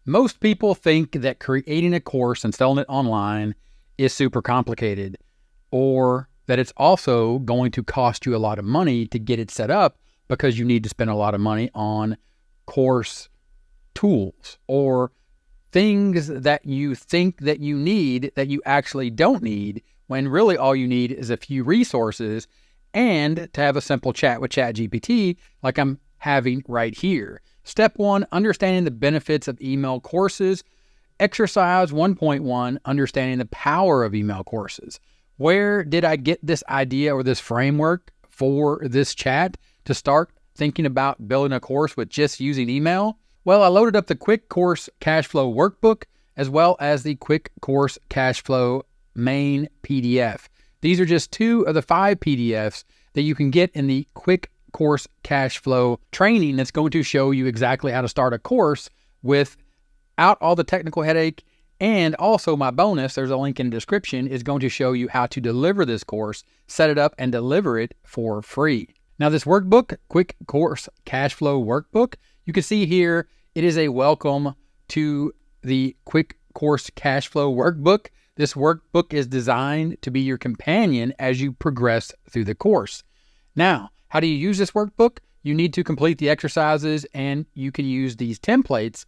Most people think that creating a course and selling it online is super complicated, or that it's also going to cost you a lot of money to get it set up because you need to spend a lot of money on course tools or things that you think that you need that you actually don't need, when really all you need is a few resources and to have a simple chat with ChatGPT like I'm having right here. Step 1, understanding the benefits of email courses. Exercise 1.1, understanding the power of email courses. Where did I get this idea or this framework for this chat to start thinking about building a course with just using email? Well, I loaded up the Quick Course Cashflow Workbook as well as the Quick Course Cashflow main PDF. These are just 2 of the 5 PDFs that you can get in the Quick Course Cashflow training that's going to show you exactly how to start a course without all the technical headache. And also my bonus, there's a link in the description, is going to show you how to deliver this course, set it up, and deliver it for free. Now this workbook, Quick Course Cashflow Workbook, you can see here, it is a welcome to the Quick Course Cashflow Workbook. This workbook is designed to be your companion as you progress through the course. Now, how do you use this workbook? You need to complete the exercises and you can use these templates,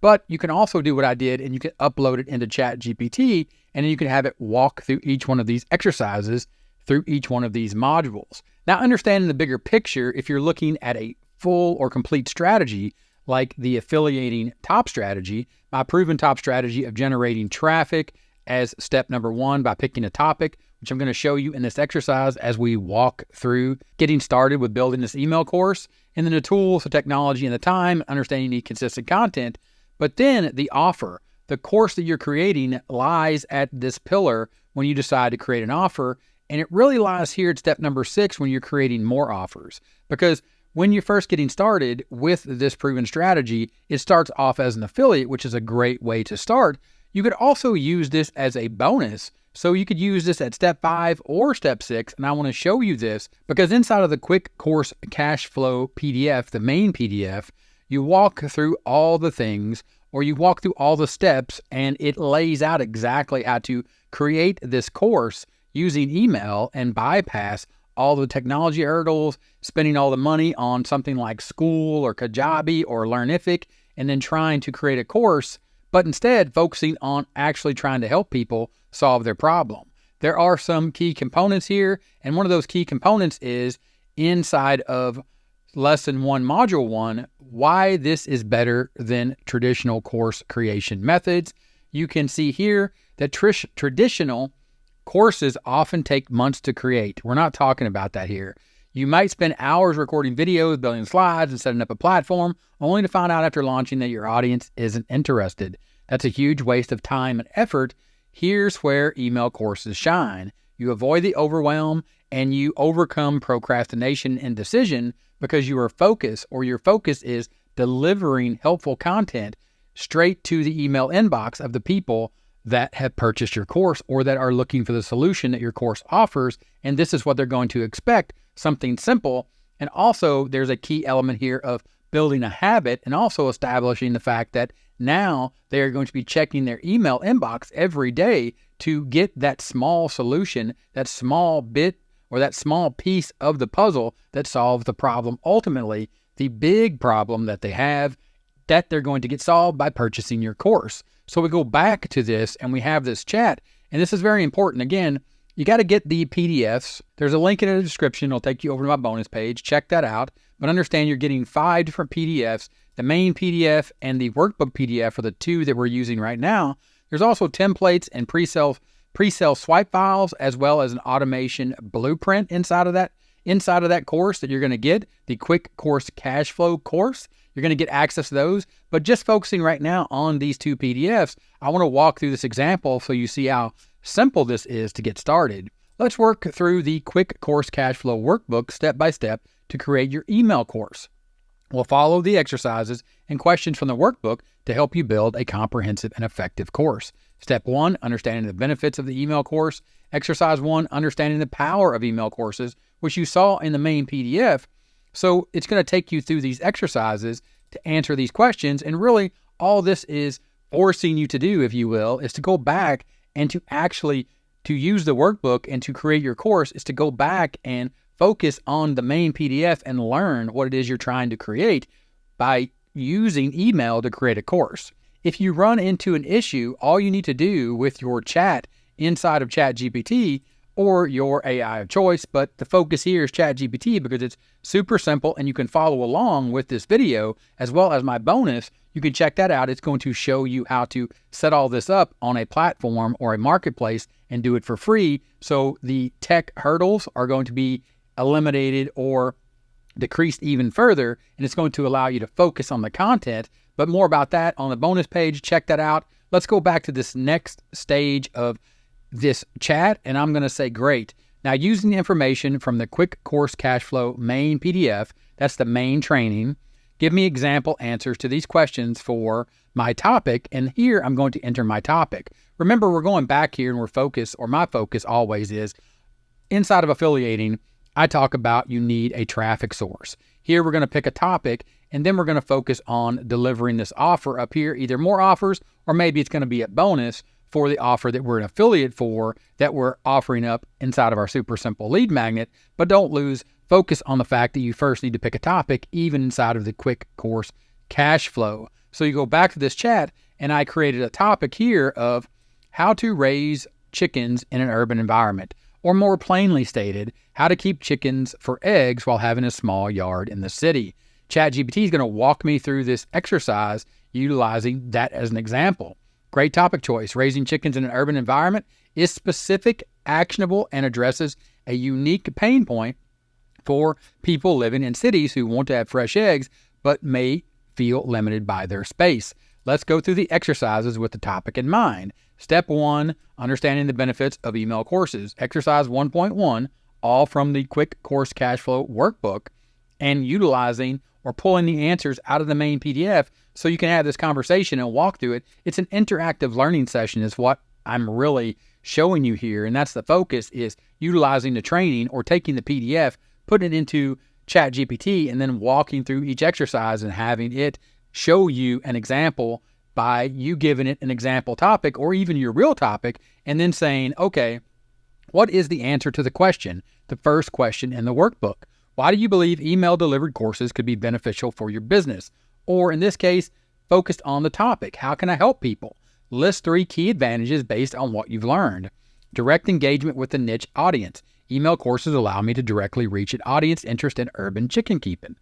but you can also do what I did and you can upload it into ChatGPT and then you can have it walk through each one of these exercises through each one of these modules. Now, understanding the bigger picture, if you're looking at a full or complete strategy like the affiliating top strategy, my proven top strategy of generating traffic as step number 1 by picking a topic, which I'm going to show you in this exercise as we walk through getting started with building this email course, and then the tools, the technology, and the time, understanding you need consistent content. But then the offer, the course that you're creating lies at this pillar when you decide to create an offer. And it really lies here at step number 6 when you're creating more offers. Because when you're first getting started with this proven strategy, it starts off as an affiliate, which is a great way to start. You could also use this as a bonus. So you could use this at step 5 or step 6. And I want to show you this because inside of the Quick Course Cashflow PDF, the main PDF, you walk through all the things or you walk through all the steps and it lays out exactly how to create this course using email and bypass all the technology hurdles, spending all the money on something like School or Kajabi or Learnific, and then trying to create a course, but instead focusing on actually trying to help people solve their problem. There are some key components here, and one of those key components is inside of Lesson 1, Module 1, why this is better than traditional course creation methods. You can see here that traditional courses often take months to create. We're not talking about that here. You might spend hours recording videos, building slides, and setting up a platform, only to find out after launching that your audience isn't interested. That's a huge waste of time and effort. Here's where email courses shine. You avoid the overwhelm and you overcome procrastination and indecision because you are focused, or your focus is delivering helpful content straight to the email inbox of the people that have purchased your course or that are looking for the solution that your course offers. And this is what they're going to expect, something simple. And also there's a key element here of building a habit and also establishing the fact that now they are going to be checking their email inbox every day to get that small solution, that small bit or that small piece of the puzzle that solves the problem. Ultimately, the big problem that they have that they're going to get solved by purchasing your course. So we go back to this and we have this chat, and this is very important. Again, you got to get the PDFs. There's a link in the description. It'll take you over to my bonus page. Check that out. But understand you're getting 5 different PDFs. The main PDF and the workbook PDF are the 2 that we're using right now. There's also templates and pre-sale swipe files, as well as an automation blueprint inside of that course that you're going to get, the Quick Course Cashflow course. You're going to get access to those. But just focusing right now on these 2 PDFs, I want to walk through this example so you see how simple this is to get started. Let's work through the Quick Course Cashflow workbook step by step to create your email course. We'll follow the exercises and questions from the workbook to help you build a comprehensive and effective course. Step 1, understanding the benefits of the email course. Exercise 1, understanding the power of email courses, which you saw in the main PDF. So it's going to take you through these exercises to answer these questions. And really, all this is forcing you to do, if you will, is to go back and to actually to use the workbook and to create your course is to go back and focus on the main PDF and learn what it is you're trying to create by using email to create a course. If you run into an issue, all you need to do with your chat inside of ChatGPT or your AI of choice, but the focus here is ChatGPT because it's super simple and you can follow along with this video as well as my bonus. You can check that out. It's going to show you how to set all this up on a platform or a marketplace and do it for free. So the tech hurdles are going to be eliminated or decreased even further, and it's going to allow you to focus on the content. But more about that on the bonus page. Check that out. Let's go back to this next stage of this chat, and I'm going to say, great. Now, using the information from the Quick Course Cashflow main PDF, that's the main training, give me example answers to these questions for my topic, and here I'm going to enter my topic. Remember, we're going back here and we're focused, or my focus always is, inside of affiliating, I talk about you need a traffic source. Here we're going to pick a topic, and then we're going to focus on delivering this offer up here, either more offers, or maybe it's going to be a bonus for the offer that we're an affiliate for that we're offering up inside of our super simple lead magnet. But don't lose focus on the fact that you first need to pick a topic, even inside of the Quick Course Cashflow. So you go back to this chat, and I created a topic here of how to raise chickens in an urban environment, or more plainly stated, how to keep chickens for eggs while having a small yard in the city. ChatGPT is going to walk me through this exercise utilizing that as an example. Great topic choice. Raising chickens in an urban environment is specific, actionable, and addresses a unique pain point for people living in cities who want to have fresh eggs but may feel limited by their space. Let's go through the exercises with the topic in mind. Step 1, understanding the benefits of email courses. Exercise 1.1, all from the Quick Course Cashflow workbook, and utilizing or pulling the answers out of the main PDF so you can have this conversation and walk through it. It's an interactive learning session is what I'm really showing you here, and that's the focus, is utilizing the training or taking the PDF, putting it into ChatGPT, and then walking through each exercise and having it show you an example by you giving it an example topic or even your real topic, and then saying, okay, what is the answer to the question, the first question in the workbook? Why do you believe email-delivered courses could be beneficial for your business? Or in this case, focused on the topic, how can I help people? List 3 key advantages based on what you've learned. Direct engagement with the niche audience. Email courses allow me to directly reach an audience interested in urban chicken keeping.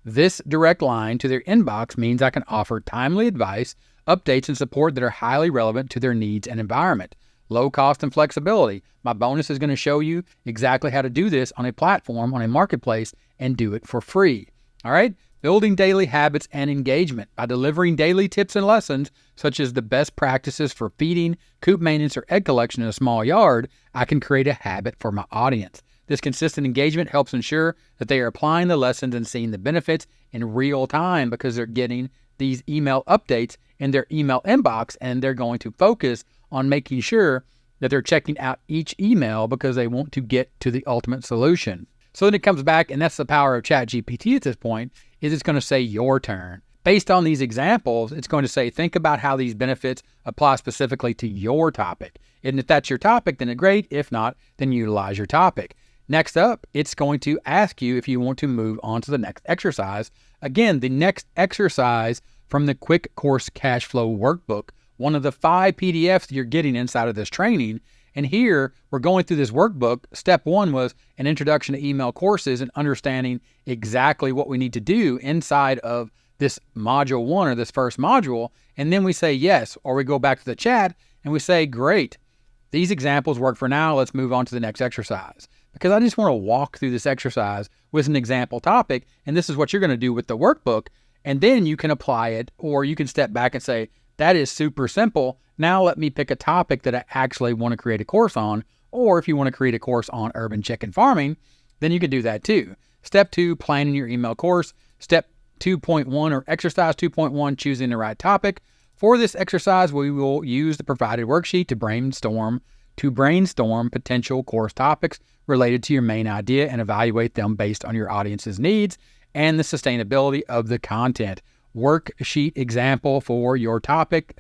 This direct line to their inbox means I can offer timely advice, updates, and support that are highly relevant to their needs and environment. Low cost and flexibility. My bonus is going to show you exactly how to do this on a platform, on a marketplace, and do it for free. All right? Building daily habits and engagement. By delivering daily tips and lessons, such as the best practices for feeding, coop maintenance, or egg collection in a small yard, I can create a habit for my audience. This consistent engagement helps ensure that they are applying the lessons and seeing the benefits in real time because they're getting these email updates in their email inbox, and they're going to focus on making sure that they're checking out each email because they want to get to the ultimate solution. So then it comes back, and that's the power of ChatGPT at this point, is it's going to say your turn. Based on these examples, it's going to say, think about how these benefits apply specifically to your topic. And if that's your topic, then great. If not, then utilize your topic. Next up, it's going to ask you if you want to move on to the next exercise. Again, the next exercise from the Quick Course Cashflow workbook, one of the 5 PDFs that you're getting inside of this training. And here we're going through this workbook. Step 1 was an introduction to email courses and understanding exactly what we need to do inside of this module 1 or this first module. And then we say yes, or we go back to the chat and we say, great, these examples work for now. Let's move on to the next exercise. Because I just want to walk through this exercise with an example topic. And this is what you're going to do with the workbook. And then you can apply it, or you can step back and say, that is super simple. Now let me pick a topic that I actually want to create a course on. Or if you want to create a course on urban chicken farming, then you can do that too. Step 2, planning your email course. Step 2.1 or exercise 2.1, choosing the right topic. For this exercise, we will use the provided worksheet to brainstorm potential course topics related to your main idea and evaluate them based on your audience's needs and the sustainability of the content. worksheet example for your topic.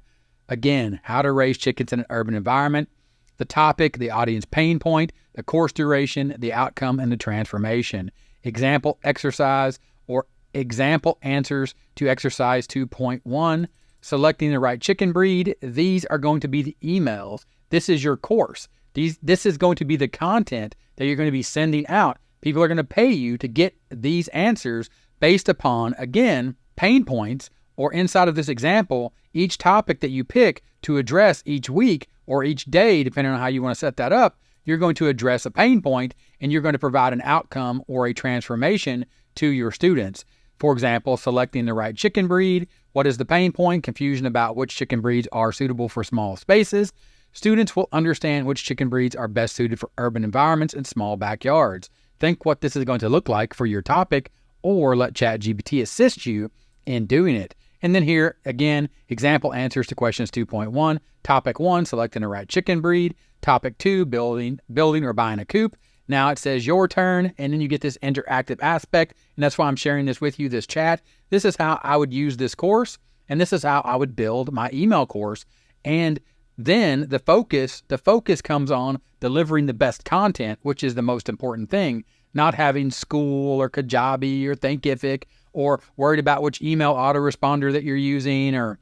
Again, how to raise chickens in an urban environment. The topic, the audience pain point, the course duration, the outcome, and the transformation. Example exercise or example answers to exercise 2.1. Selecting the right chicken breed. These are going to be the emails. This is your course. This is going to be the content that you're going to be sending out. People are going to pay you to get these answers based upon, again, pain points, or inside of this example, each topic that you pick to address each week or each day, depending on how you want to set that up, you're going to address a pain point and you're going to provide an outcome or a transformation to your students. For example, selecting the right chicken breed. What is the pain point? Confusion about which chicken breeds are suitable for small spaces. Students will understand which chicken breeds are best suited for urban environments and small backyards. Think what this is going to look like for your topic, or let ChatGPT assist you in doing it. And then here, again, example answers to questions 2.1. Topic 1, selecting the right chicken breed. Topic 2, building or buying a coop. Now it says your turn, and then you get this interactive aspect, and that's why I'm sharing this with you, this chat. This is how I would use this course, and this is how I would build my email course. And then the focus comes on delivering the best content, which is the most important thing, not having school or Kajabi or Thinkific or worried about which email autoresponder that you're using or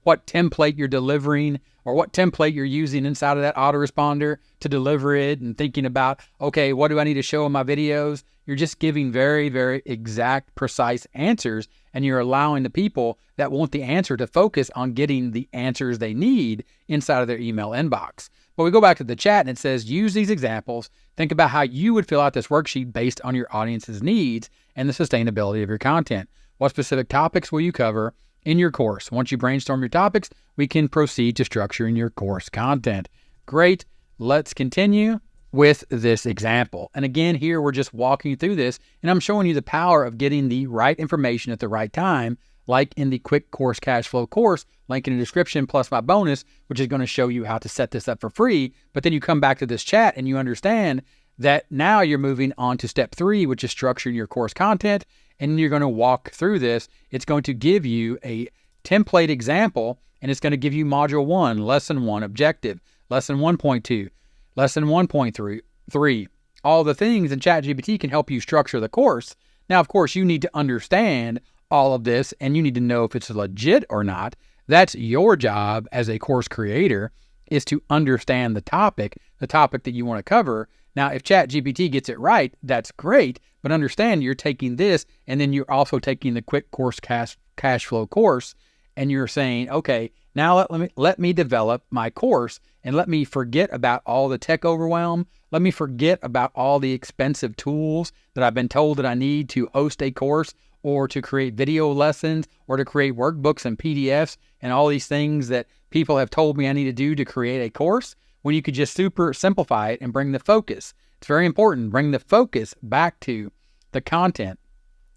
what template you're delivering or what template you're using inside of that autoresponder to deliver it, and thinking about, okay, what do I need to show in my videos? You're just giving very, very exact, precise answers, and you're allowing the people that want the answer to focus on getting the answers they need inside of their email inbox. But we go back to the chat and it says, use these examples. Think about how you would fill out this worksheet based on your audience's needs and the sustainability of your content. What specific topics will you cover in your course? Once you brainstorm your topics, we can proceed to structuring your course content. Great. Let's continue with this example. And again, here we're just walking through this, and I'm showing you the power of getting the right information at the right time, like in the Quick Course Cash Flow course, link in the description, plus my bonus, which is going to show you how to set this up for free. But then you come back to this chat and you understand that now you're moving on to step 3, which is structuring your course content. And you're going to walk through this. It's going to give you a template example, and it's going to give you module 1, lesson 1, objective, lesson 1.2, lesson 1.3, all the things, and ChatGPT can help you structure the course. Now, of course, you need to understand all of this, and you need to know if it's legit or not. That's your job as a course creator, is to understand the topic that you want to cover. Now, if ChatGPT gets it right, that's great, but understand you're taking this, and then you're also taking the Quick Course Cash Flow course, and you're saying, okay, now let me develop my course, and let me forget about all the tech overwhelm. Let me forget about all the expensive tools that I've been told that I need to host a course, or to create video lessons, or to create workbooks and PDFs, and all these things that people have told me I need to do to create a course, when you could just super simplify it and bring the focus. It's very important. Bring the focus back to the content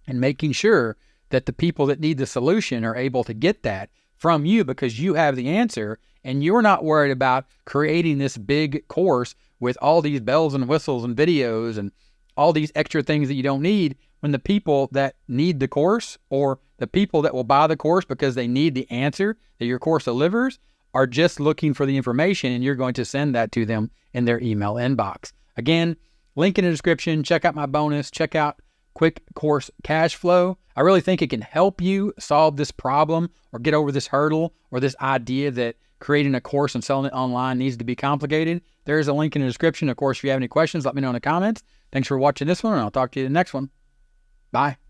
and making sure that the people that need the solution are able to get that from you, because you have the answer and you're not worried about creating this big course with all these bells and whistles and videos and all these extra things that you don't need, when the people that need the course, or the people that will buy the course because they need the answer that your course delivers, are just looking for the information, and you're going to send that to them in their email inbox. Again, link in the description. Check out my bonus. Check out Quick Course Cash Flow. I really think it can help you solve this problem or get over this hurdle or this idea that creating a course and selling it online needs to be complicated. There is a link in the description. Of course, if you have any questions, let me know in the comments. Thanks for watching this one, and I'll talk to you in the next one. Bye.